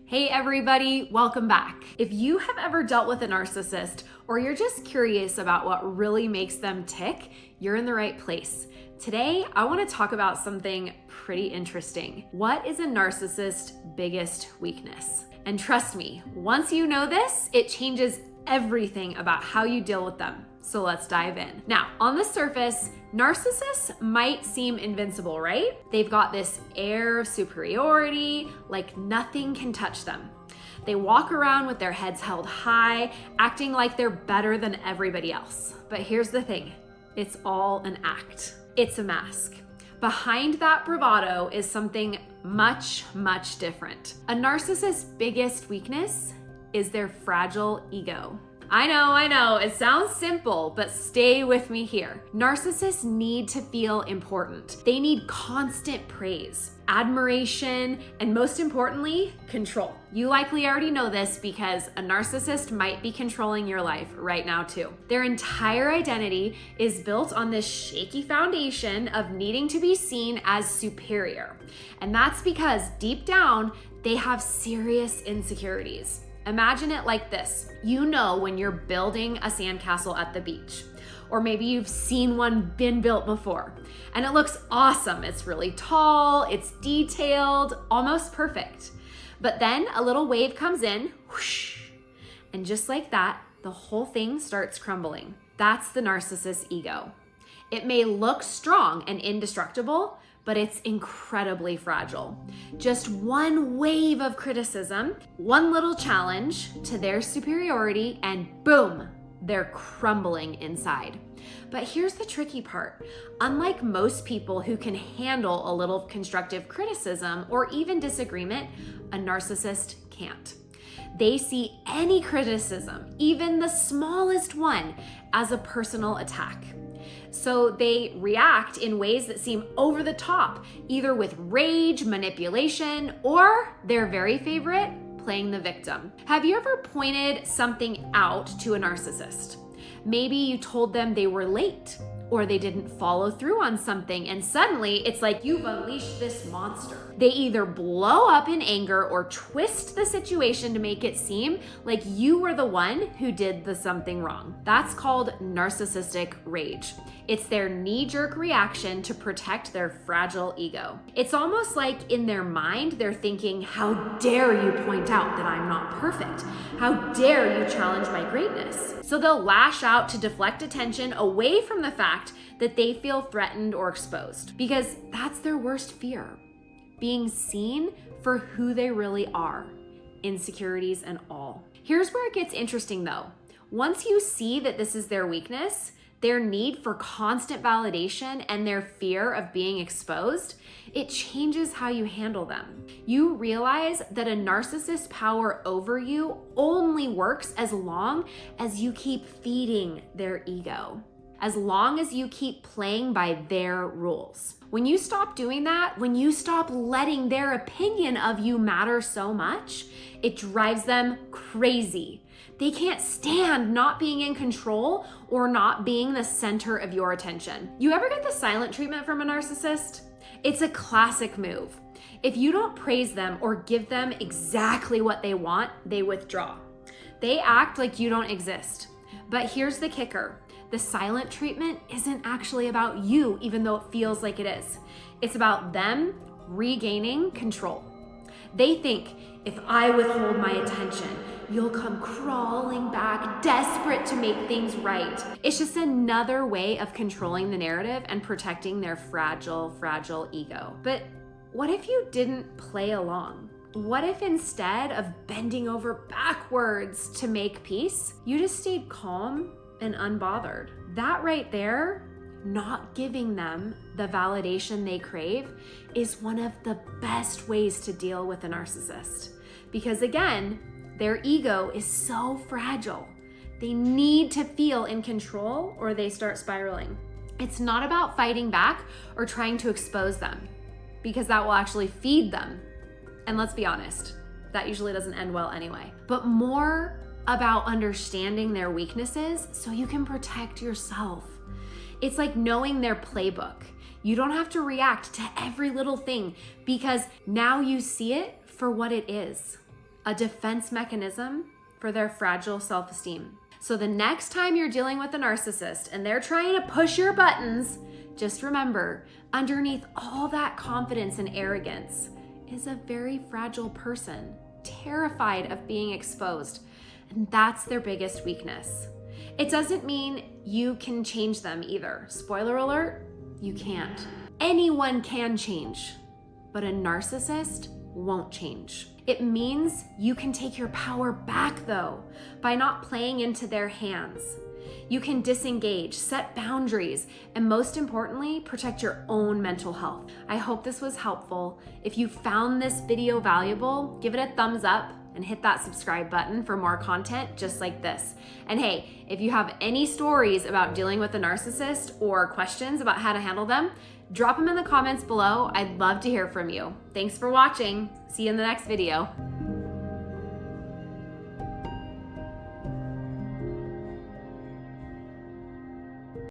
Hey everybody, welcome back. If you have ever dealt with a narcissist or you're just curious about what really makes them tick, you're in the right place. Today, I want to talk about something pretty interesting. What is a narcissist's biggest weakness? And trust me, once you know this, it changes everything about how you deal with them. So let's dive in. Now, on the surface, narcissists might seem invincible, right? They've got this air of superiority, like nothing can touch them. They walk around with their heads held high, acting like they're better than everybody else. But here's the thing, it's all an act. It's a mask. Behind that bravado is something much, much different. A narcissist's biggest weakness is their fragile ego. I know, it sounds simple, but stay with me here. Narcissists need to feel important. They need constant praise, admiration, and most importantly, control. You likely already know this because a narcissist might be controlling your life right now too. Their entire identity is built on this shaky foundation of needing to be seen as superior. And that's because deep down, they have serious insecurities. Imagine it like this. You know when you're building a sandcastle at the beach, or maybe you've seen one been built before, and it looks awesome. It's really tall, it's detailed, almost perfect. But then a little wave comes in, whoosh, and just like that, the whole thing starts crumbling. That's the narcissist's ego. It may look strong and indestructible, but it's incredibly fragile. Just one wave of criticism, one little challenge to their superiority, and boom, they're crumbling inside. But here's the tricky part. Unlike most people who can handle a little constructive criticism or even disagreement, a narcissist can't. They see any criticism, even the smallest one, as a personal attack. So they react in ways that seem over the top, either with rage, manipulation, or their very favorite, playing the victim. Have you ever pointed something out to a narcissist? Maybe you told them they were late or they didn't follow through on something, and suddenly it's like you've unleashed this monster. They either blow up in anger or twist the situation to make it seem like you were the one who did the something wrong. That's called narcissistic rage. It's their knee-jerk reaction to protect their fragile ego. It's almost like in their mind, they're thinking, how dare you point out that I'm not perfect? How dare you challenge my greatness? So they'll lash out to deflect attention away from the fact that they feel threatened or exposed, because that's their worst fear, being seen for who they really are, insecurities and all. Here's where it gets interesting though. Once you see that this is their weakness, their need for constant validation and their fear of being exposed, it changes how you handle them. You realize that a narcissist's power over you only works as long as you keep feeding their ego, as long as you keep playing by their rules. When you stop doing that, when you stop letting their opinion of you matter so much, it drives them crazy. They can't stand not being in control or not being the center of your attention. You ever get the silent treatment from a narcissist? It's a classic move. If you don't praise them or give them exactly what they want, they withdraw. They act like you don't exist. But here's the kicker. The silent treatment isn't actually about you, even though it feels like it is. It's about them regaining control. They think, if I withhold my attention, you'll come crawling back, desperate to make things right. It's just another way of controlling the narrative and protecting their fragile, fragile ego. But what if you didn't play along? What if instead of bending over backwards to make peace, you just stayed calm and unbothered? That right there, not giving them the validation they crave, is one of the best ways to deal with a narcissist. Because again, their ego is so fragile. They need to feel in control or they start spiraling. It's not about fighting back or trying to expose them, because that will actually feed them. And let's be honest, that usually doesn't end well anyway. But more about understanding their weaknesses so you can protect yourself. It's like knowing their playbook. You don't have to react to every little thing because now you see it for what it is, a defense mechanism for their fragile self-esteem. So the next time you're dealing with a narcissist and they're trying to push your buttons, just remember, underneath all that confidence and arrogance is a very fragile person, terrified of being exposed. And that's their biggest weakness. It doesn't mean you can change them either. Spoiler alert, you can't. Anyone can change, but a narcissist won't change. It means you can take your power back though, by not playing into their hands. You can disengage, set boundaries, and most importantly, protect your own mental health. I hope this was helpful. If you found this video valuable, give it a thumbs up and hit that subscribe button for more content just like this. And hey, if you have any stories about dealing with a narcissist or questions about how to handle them, drop them in the comments below. I'd love to hear from you. Thanks for watching. See you in the next video.